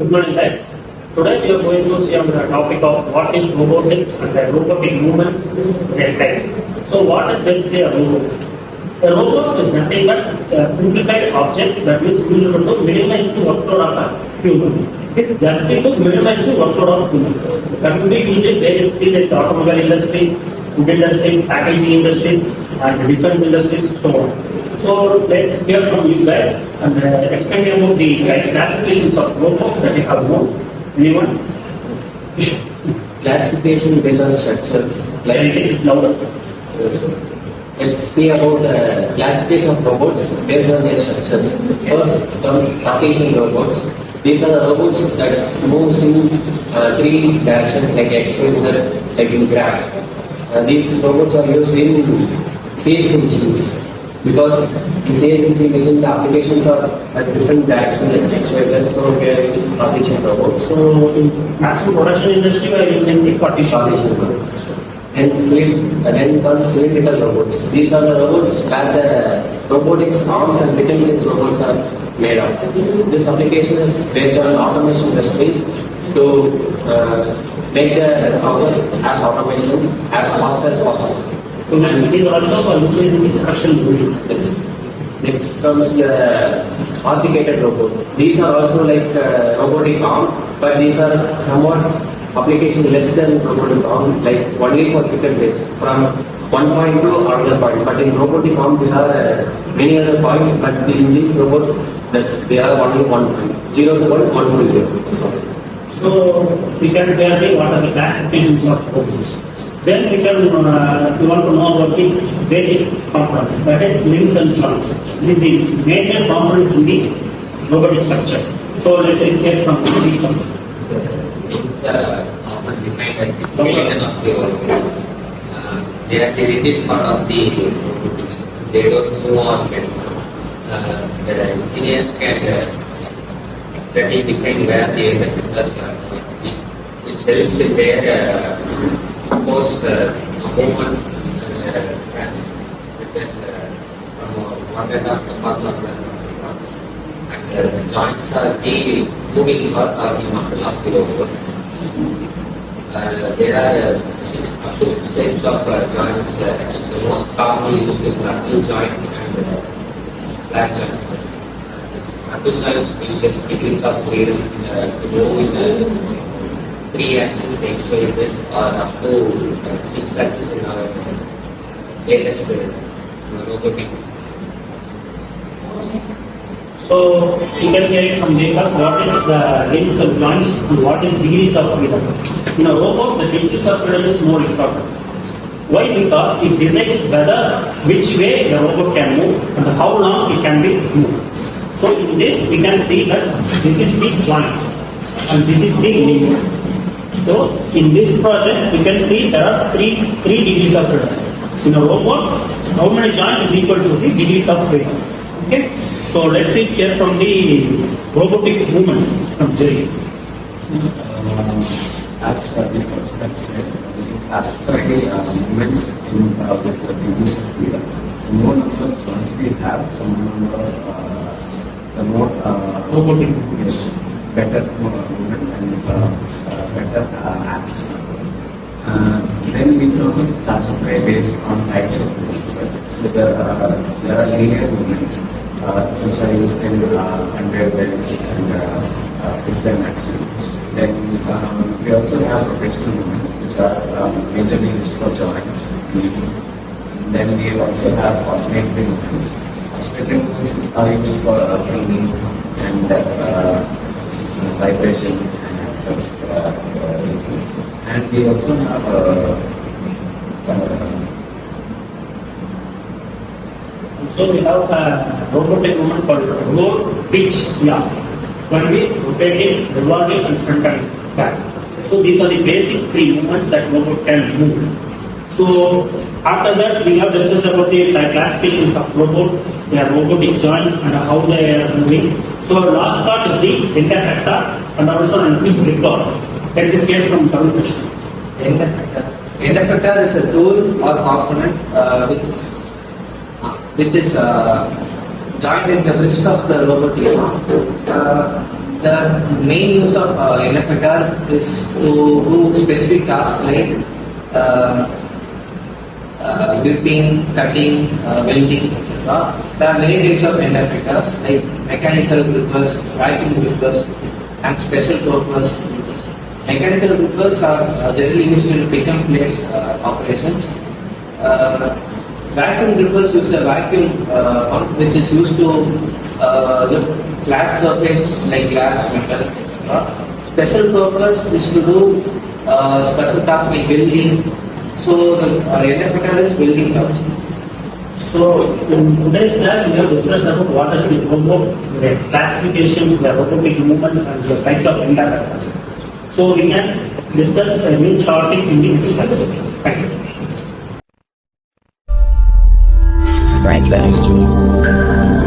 Good morning, guys. Today we are going to see on the topic of what is robotics and the robotic movements their types. So what is basically a robot? A robot is nothing but a simplified object that is used to minimize the workload of a human. It's just to minimize the workload of human. That will be used in various fields like automobile industries, food industries, packaging industries, and defense industries, so on. So let's hear from you guys and explain about the classifications of robot that you have known. Anyone? Classification based on structures. Can you take it louder? Let's see about classification of robots based on their structures. First comes Cartesian robots. These are the robots that moves in three directions like X, Y, Z, like in graph. These robots are used in CNC machines. Because in CNC machine the applications are at different directions like X, Y, Z, so we are using Cartesian robots. So in maximum production industry we are using the Cartesian robots. And then comes cylindrical robots. These are the robots where the robotics arms and pick-and-place robots are made of. This application is based on automation industry to make the process as automation as fast as possible. And it is also for using instruction building. Next comes the articulated robot. These are also like robotic arm, but these are somewhat application less than robotic arm, like only for pick and place from one point to another point. But in robotic arm there are many other points, but in this robot they are only 1 point. 0 to 1, 1 to 0. So we can tell what are the classifications of robots. Then we can, we want to know about the basic components, that is links and joints. This is the major components in the robotic structure. So let's get from the Links are often defined as the skeleton of the robot. They are the rigid part of the robot. They don't move on the engineers can study define where the effectors are going to be, which helps in their suppose movement and such as from one end of the part of the and the joints are the moving part of the muscle of the robot. There are up to 6 types of joints. The most commonly used is knuckle joint and flat joints. Knuckle joints gives us degrees of freedom to move in 3 axis X, Y, Z, or up to 6 axis in our latest robotics. So you can hear it from Jacob, what is the links of joints and what is degrees of freedom. In a robot, the degrees of freedom is more important. Why? Because it decides whether which way the robot can move and how long it can be moved. So in this we can see that this is the joint and this is the link. So in this project we can see there are three degrees of freedom. In a robot, how many joints is equal to the degrees of freedom. Okay. So let's see here from the robotic movements from Jerry. So as we said, we classify movements in with the degrees of freedom. The more number of joints we have, the more Robotic yes, better movements and better access number. Then we can also classify based on types of movements. So there are linear movements which are used in conveyor belts and piston action. Then we also have rotational movements which are majorly used for joints, wheels. Then we also have oscillatory movements. Oscillatory movements are used for cleaning and vibration and such reasons. And we also have so we have a robotic movement called roll, pitch, yaw. One way, rotating, revolving and front and back. So these are the basic 3 movements that robot can move. So after that we have discussed about the classifications of robot, their robotic joints and how they are moving. So our last part is the Effector and also an Effector. Let's hear from Tarun Krishna. Effector is a tool or component which is joined in the wrist of the robotic arm. the main use of Effector is to do specific tasks like gripping, cutting, welding, etc. There are many types of Effectors like mechanical grippers, vacuum grippers, and special purpose grippers. Mechanical grippers are generally used in pick-and-place operations. Vacuum grippers use a vacuum pump which is used to lift flat surface like glass, metal, etc. Special purpose is to do special tasks like welding. So the Effector is welding jobs. So in today's class, we have discussed about what is the robot, the classifications, the robotic movements, and the types of interactors. So we can discuss a new topic in the next class. Thank you. Right back.